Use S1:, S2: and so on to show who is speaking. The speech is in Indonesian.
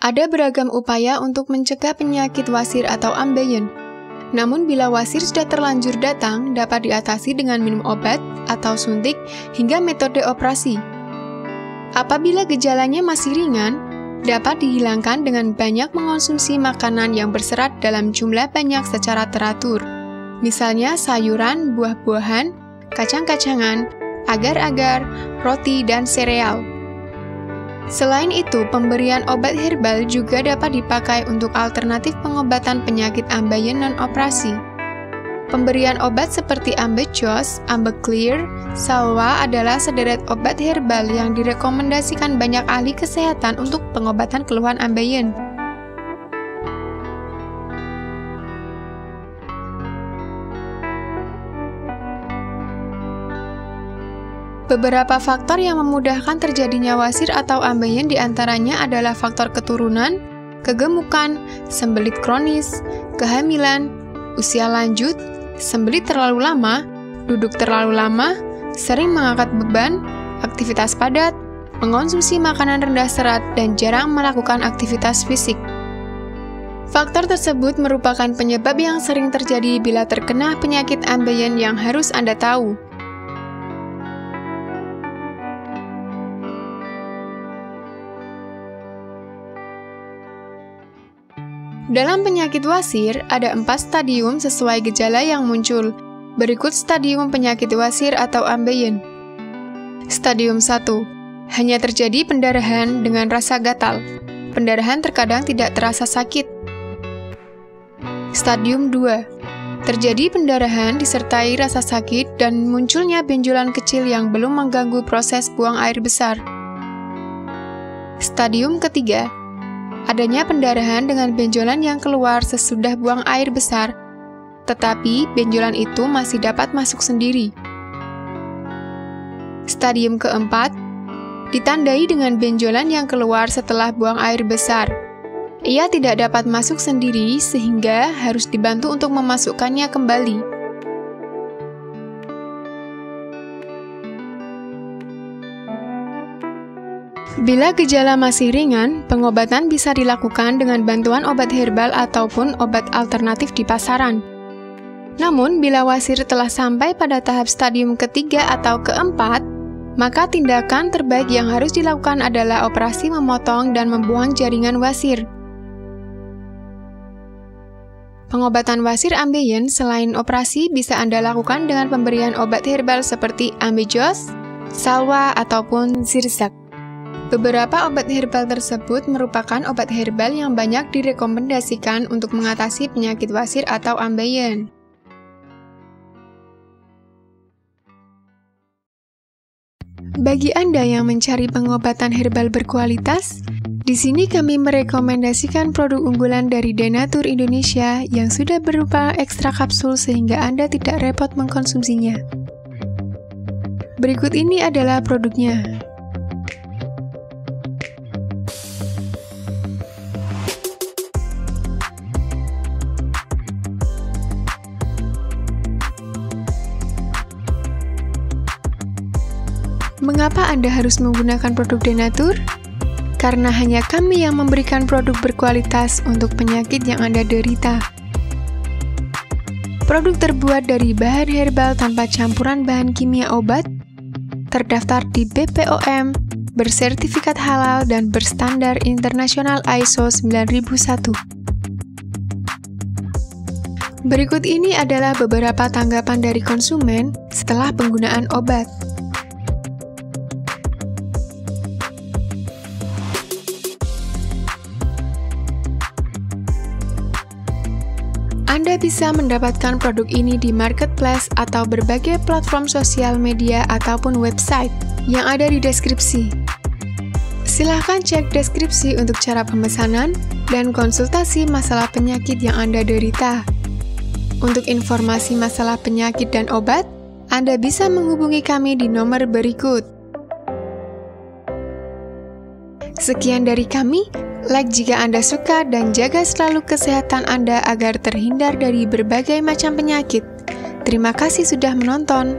S1: Ada beragam upaya untuk mencegah penyakit wasir atau ambeien. Namun bila wasir sudah terlanjur datang, dapat diatasi dengan minum obat atau suntik hingga metode operasi. Apabila gejalanya masih ringan, dapat dihilangkan dengan banyak mengonsumsi makanan yang berserat dalam jumlah banyak secara teratur. Misalnya sayuran, buah-buahan, kacang-kacangan, agar-agar, roti, dan sereal. Selain itu, pemberian obat herbal juga dapat dipakai untuk alternatif pengobatan penyakit ambeien non-operasi. Pemberian obat seperti Ambejos, Ambeclear, Salwa adalah sederet obat herbal yang direkomendasikan banyak ahli kesehatan untuk pengobatan keluhan ambeien. Beberapa faktor yang memudahkan terjadinya wasir atau ambeien diantaranya adalah faktor keturunan, kegemukan, sembelit kronis, kehamilan, usia lanjut, sembelit terlalu lama, duduk terlalu lama, sering mengangkat beban, aktivitas padat, mengonsumsi makanan rendah serat, dan jarang melakukan aktivitas fisik. Faktor tersebut merupakan penyebab yang sering terjadi bila terkena penyakit ambeien yang harus Anda tahu. Dalam penyakit wasir, ada 4 stadium sesuai gejala yang muncul. Berikut stadium penyakit wasir atau ambeien. Stadium 1. Hanya terjadi pendarahan dengan rasa gatal. Pendarahan terkadang tidak terasa sakit. Stadium 2. Terjadi pendarahan disertai rasa sakit dan munculnya benjolan kecil yang belum mengganggu proses buang air besar. Stadium ketiga. Adanya pendarahan dengan benjolan yang keluar sesudah buang air besar, tetapi benjolan itu masih dapat masuk sendiri. Stadium keempat, ditandai dengan benjolan yang keluar setelah buang air besar. Ia tidak dapat masuk sendiri sehingga harus dibantu untuk memasukkannya kembali. Bila gejala masih ringan, pengobatan bisa dilakukan dengan bantuan obat herbal ataupun obat alternatif di pasaran. Namun, bila wasir telah sampai pada tahap stadium ketiga atau keempat, maka tindakan terbaik yang harus dilakukan adalah operasi memotong dan membuang jaringan wasir. Pengobatan wasir ambeien selain operasi bisa Anda lakukan dengan pemberian obat herbal seperti Ambejos, Salwa, ataupun Zyrtec. Beberapa obat herbal tersebut merupakan obat herbal yang banyak direkomendasikan untuk mengatasi penyakit wasir atau ambeien. Bagi Anda yang mencari pengobatan herbal berkualitas, di sini kami merekomendasikan produk unggulan dari Denatur Indonesia yang sudah berupa ekstrak kapsul sehingga Anda tidak repot mengkonsumsinya. Berikut ini adalah produknya. Mengapa Anda harus menggunakan produk Denatur? Karena hanya kami yang memberikan produk berkualitas untuk penyakit yang Anda derita. Produk terbuat dari bahan herbal tanpa campuran bahan kimia obat, terdaftar di BPOM, bersertifikat halal dan berstandar internasional ISO 9001. Berikut ini adalah beberapa tanggapan dari konsumen setelah penggunaan obat. Anda bisa mendapatkan produk ini di marketplace atau berbagai platform sosial media ataupun website yang ada di deskripsi. Silahkan cek deskripsi untuk cara pemesanan dan konsultasi masalah penyakit yang Anda derita. Untuk informasi masalah penyakit dan obat, Anda bisa menghubungi kami di nomor berikut. Sekian dari kami. Like jika Anda suka dan jaga selalu kesehatan Anda agar terhindar dari berbagai macam penyakit. Terima kasih sudah menonton.